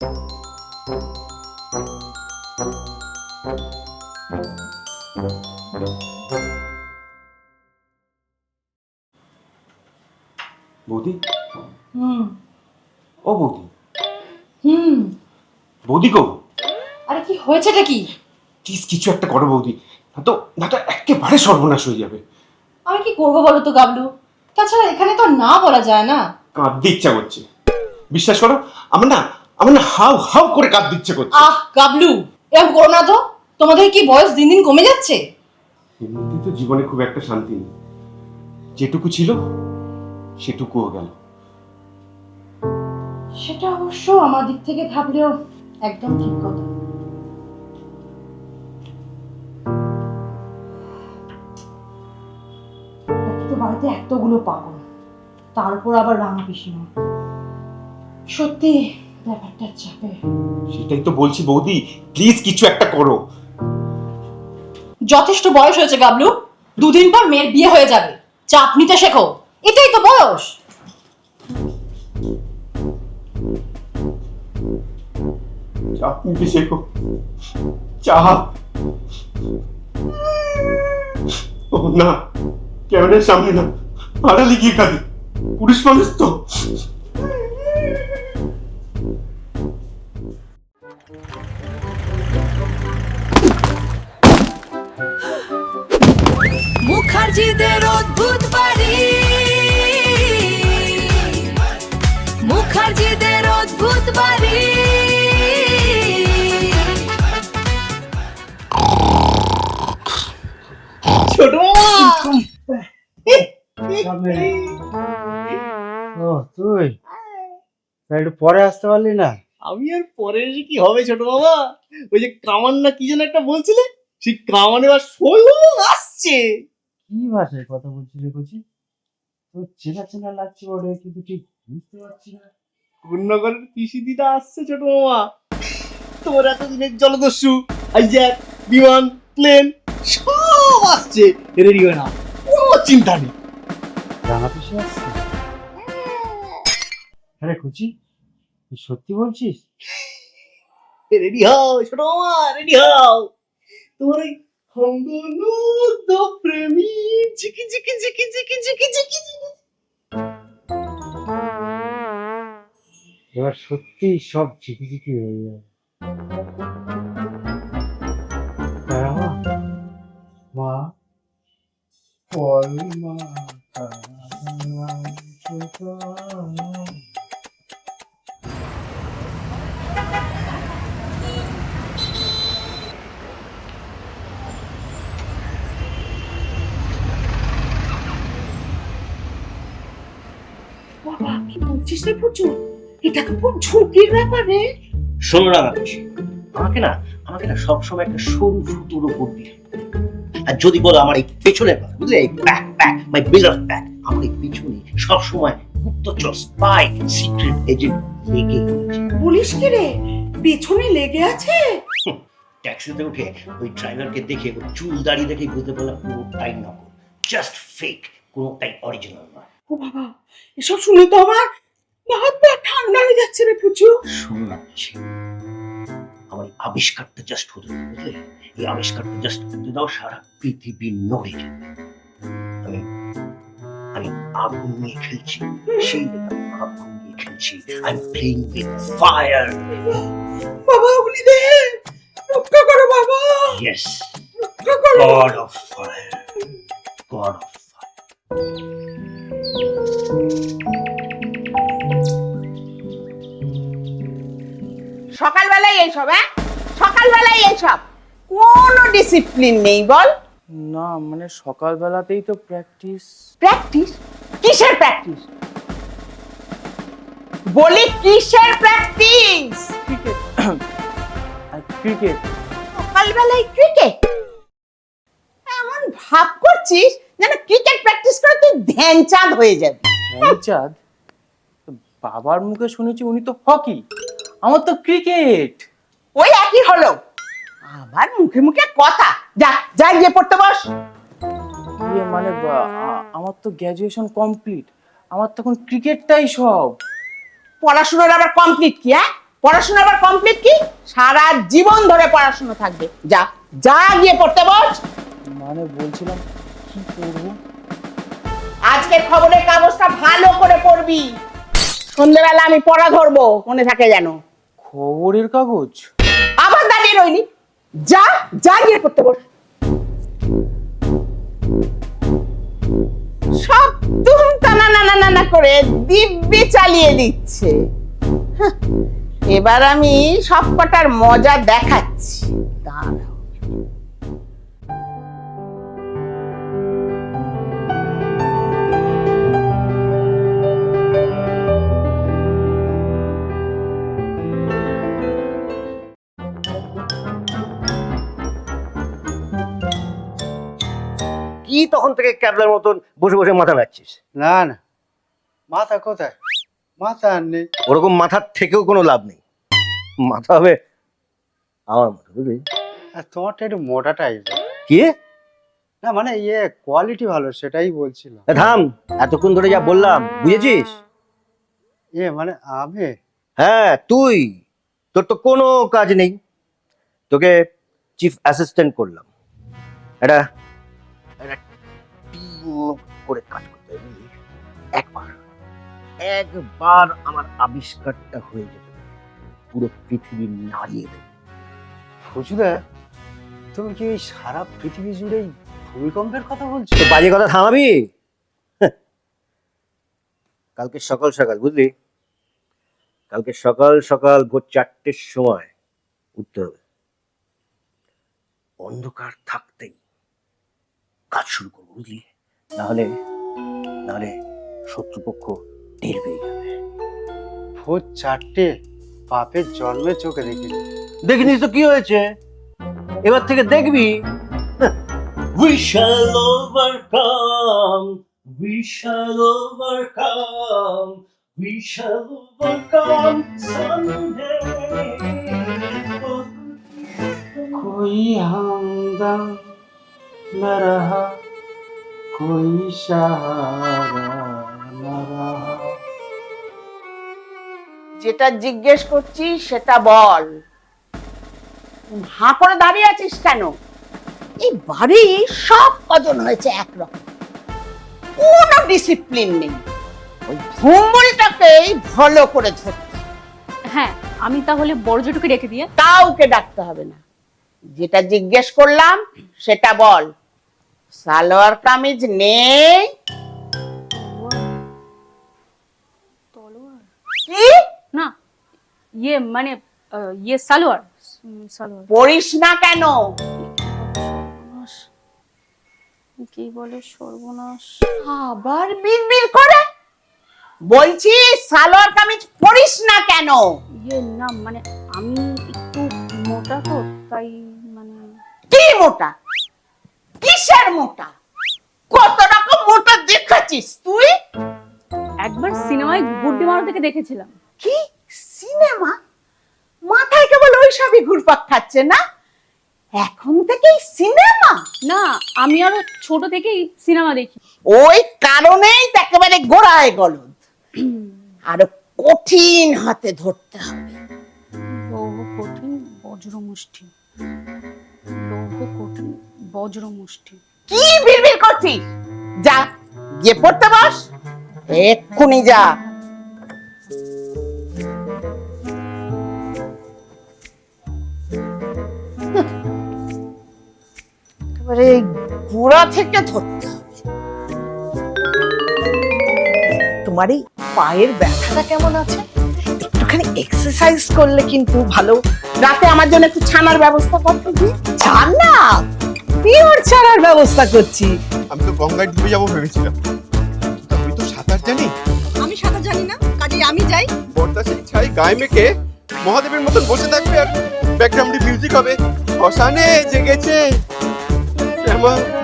বৌদি। ও বৌদি। বৌদি গো। আরে কি হয়েছেটা কি? প্লিজ কিছু একটা করো বৌদি, না তো একেবারে সর্বনাশ হয়ে যাবে। আমি কি করবো বলো তো গাবলু? তাছাড়া এখানে তো না বলা যায় না। কাঁদতে ইচ্ছা করছে, বিশ্বাস করো। আমার না হাউ হাউ করে কাঁদতে ইচ্ছে করছে। গাবলু, এরকম করো না তো। তোমাদের কি বয়স দিন দিন কমে যাচ্ছে? এমনিতে তো জীবনে খুব একটা শান্তি নেই, যেটুকু ছিল সেটুকুও গেল। সেটা অবশ্য আমার দিক থেকে ভাবলেও একদম ঠিক কথা। তো বাড়িতে এতগুলো পাগল, তার উপর আবার রাঙা পিসিমা, সত্যি ব্যাপারটা চাপে। সেটাই তো বলছি বৌদি, প্লিজ কিছু একটা করো। যথেষ্ট বয়স হয়েছে গাবলু, দুদিন পর মেয়ের বিয়ে হয়ে যাবে। চাপ নিতে শেখো, এটাই তো বয়স। চাপ নিতে শেখো? চাপ? ও না, ক্যামেরার সামনে না, আড়ালে গিয়ে কাঁদে। পুরুষ মানুষ তো। মুখার্জিদের অদ্ভুত বাড়ি, মুখার্জিদের অদ্ভুত বাড়ি। ছোট ও তুই একটু পরে আসতে পারলি না? আমি আর পরে এসে কি হবে ছোট বাবা? ওই যে কামান না কি যেন একটা বলছিলে, সেই কামানে আর সই আসছে। কি ভাষায় কথা বলছিস রে কচি? তোর চেনা চেনা লাগছে ওরে, কিন্তু ঠিক বুঝতে পারছি না। গুণনগরের পিসি দিদা আসছে ছোট বাবা। তোমার এতদিনের জলদস্যু আইজ্যাক বিমান প্লেন সব আসছে, রেডি হয়ে না, কোনো চিন্তা নেই। রাঙা পিসে আসছে? আরে কচি, তুই সত্যি বলছিস? রেডি হও ছোট মামা, রেডি হও। তোমার ওই হংদনুদ প্রেমী ঝিকি ঝিকি ঝিকি ঝিকি ঝিকি ঝিকি ঝিকি। এবার সত্যি সব ঝিকিঝিকি হয়ে যাবে। দাঁড়াও মা, বল মা, বাবা, কি বলছিস রে পুচু? এটা তো খুব ঝুঁকির ব্যাপার রে। শোনো না রাকেশ, আমাকে না সবসময় একটা সরু সুতোর উপর দিয়ে, আর যদি বলো আমার এই পেছনের কথা, বুঝলে, এই ব্যাক মাই বিল্ডার ব্যাক, আমার এই পিছনে সবসময় গুপ্তচর, স্পাই, সিক্রেট এজেন্ট লেগে আছে। বলিস কি রে, পেছনে লেগে আছে? ট্যাক্সিতে উঠে ওই ড্রাইভারকে দেখে, ওই চুল দাঁড়িয়ে দেখে বুঝতে পারলাম পুরোটাই নকল, জাস্ট ফেক, কোনোটাই অরিজিনাল নয়। ও বাবা, এসব শুনে তো আমার হাত পা ঠান্ডা হয়ে যাচ্ছে রে পুচু। শোনাচ্ছি, আমার এই আবিষ্কারটা জাস্ট হতে দাও, বুঝলে, এই আবিষ্কারটা জাস্ট হতে দাও, সারা পৃথিবী নড়ে যাবে। আমি আমি আগুন নিয়ে খেলছি, সেই আগুন নিয়ে খেলছি। I am playing with fire. বাবা, অগ্নি দে, রক্ষা করো বাবা। ইয়েস, রক্ষা করো। God of fire, god of fire. সকালবেলায় এইসব, সকালবেলায় এইসব, কোনো ডিসিপ্লিন নেই বল। না মানে সকালবেলাতেই তো প্র্যাকটিস। প্র্যাকটিস? কিসের প্র্যাকটিস বলি, কিসের প্র্যাকটিস? ক্রিকেট। সকালবেলায় ক্রিকেট? এমন ভাব করছিস যেন ক্রিকেট প্র্যাকটিস করে তুই ধ্যানচাঁদ হয়ে যাবি। ধ্যানচাঁদ? বাবার মুখে শুনেছি উনি তো হকি, আমার তো ক্রিকেট। ওই একই হলো, আবার মুখে মুখে কথা। যা যা গিয়ে পড়তে বস। ইয়ে মানে আমার তো গ্র্যাজুয়েশন কমপ্লিট, আমার তখন ক্রিকেটটাই সব। পড়াশোনার আবার কমপ্লিট কি? পড়াশোনা আবার কমপ্লিট কি? সারা জীবন ধরে পড়াশোনা থাকবে। যা যা গিয়ে পড়তে বস। মানে বলছিলাম কি করবো? আজকের খবরের কাগজটা ভালো করে পড়বি, সন্ধ্যেবেলা আমি পড়া ধরবো, মনে থাকে যেন। খবরের কাগজ? আবার দাঁড়িয়ে রইলি, যা যা গিয়ে পড়তে বস। সব তুম টানা না না না করে দিব্যি চালিয়ে দিচ্ছে। হাহ, এবার আমি সব কটার মজা দেখাচ্ছি, দাঁড়াও। কি তখন থেকে ক্যাবলার মতন বসে বসে মাথা নাড়ছিস? না না, মাথা কোথায়? মাথা আর নেই। ওরকম মাথার থেকেও কোনো লাভ নেই, মাথা হবে আমার মতো, বুঝলি? আর তোমারটা একটু মোটা টাইপের। কি? না মানে কোয়ালিটি ভালো, সেটাই বলছিলাম। থাম, এতক্ষণ ধরে যা বললাম বুঝেছিস? মানে আমি? হ্যাঁ তুই, তোর তো কোনো কাজ নেই, তোকে চিফ অ্যাসিস্ট্যান্ট করলাম। এটা টিম করে কাজ করতে হবে, বুঝলি? একবার আমার আবিষ্কারটা হয়ে যেতে পুরো পৃথিবী নাড়িয়ে দেবে। ফজুদা, তুমি কি এই সারা পৃথিবী জুড়ে ভূমিকম্পের কথা বলছো? তো বাজে কথা থামাবি? কালকে সকাল সকাল, বুঝলি, কালকে সকাল সকাল ভোর 4টের সময় উঠতে হবে। অন্ধকার থাকতেই কাজ শুরু করবো, বুঝলি? নাহলে নাহলে শত্রুপক্ষ টের পেয়ে যাবে। ভোর 4টে? বাপের জন্মে চোখে দেখিনি। দেখিনিস তো কি হয়েছে, এবার থেকে দেখবি। We shall overcome, we shall overcome, we shall overcome someday. कोई हमदम न रहा, कोई सहारा न रहा। যেটা জিজ্ঞেস করছি সেটা বল। হাঁ করে দাঁড়িয়ে আছিস কেন? এই বাড়ি সব কজন হয়েছে একরকম, কোনো ডিসিপ্লিন নেই। ওই ভুমড়িটাকেই ভালো করে ধরতে। হ্যাঁ, আমি তাহলে বড় জেঠুকে রেখে দিয়ে কাউকে ডাকতে হবে না। যেটা জিজ্ঞেস করলাম সেটা বল। সালোয়ার কামিজ নেই? কি? না, মানে সালোয়ার সালোয়ার পড়িস না কেন? কি বলে সর্বনাশ। আবার বিড়বিড় করে বলছি, সালোয়ার কামিজ পরিস না কেন? না মানে আমি একটু মোটা তো, তাই মানে। কি মোটা? কিসের মোটা? কত রকম মোটা দেখাচ্ছিস তুই? একবার সিনেমায় গুড্ডি মারো থেকে দেখেছিলাম। কি সিনেমা? মাথায় কেবল ওইসবই ঘুরপাক খাচ্ছে না? এখন থেকেই সিনেমা? না, আমি আরো ছোট থেকেই সিনেমা দেখি। ওই কারণেই তো একেবারে গোড়ায় গলদ। আরো কঠিন হাতে ধরতে হবে। লৌহ কঠিন বজ্র মুষ্টি, লৌহ কঠিন বজ্র মুষ্টি। কি বিড়বিড় করছিস? যা গিয়ে পড়তে বস, এক্ষুনি যা। একেবারে গোড়া থেকে ধরতে হবে। তোমার এই পায়ের ব্যথাটা কেমন আছে? একটুখানি এক্সারসাইজ করলে কিন্তু ভালো। রাতে আমার জন্য একটু ছানার ব্যবস্থা করতে দিই। ছানা? পিওর ছানার ব্যবস্থা করছি। আমি তো গঙ্গায় ডুবে যাবো ভেবেছিলাম, আমি তো সাঁতার জানি। আমি সাঁতার জানি না, কাজে আমি যাই। বর্দা সেই ছাই গায়ে মেখে মহাদেবের মতন বসে থাকবে আর ব্যাকগ্রাউন্ডে মিউজিক হবে, শ্মশানে জেগেছে।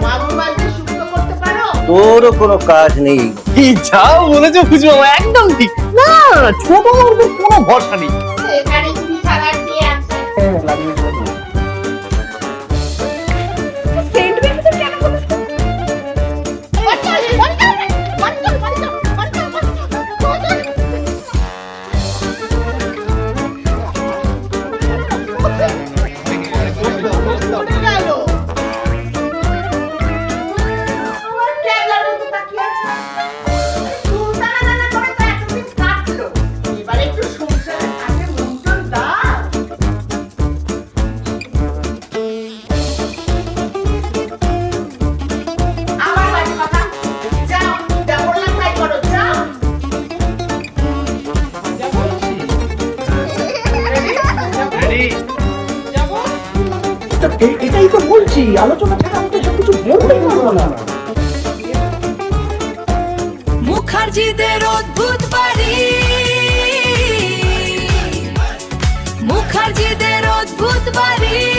মাগুর মাছকে শুক্ত করতে পারো? তোরও কোনো কাজ নেই। কি যাও বলেছো বুঝবো, একদম ঠিক না। ছোট বড়দের কোনো ভরসা নেই। এখানে তুমি সালাড দিয়ে আছে। সেন্ট বেবিতে কেন বলছো? বলছি আলোচনা ছাড়া আমি তো সব কিছু বলতে পারবো না। মুখার্জিদের অদ্ভুত বাড়ি, মুখার্জিদের অদ্ভুত বাড়ি।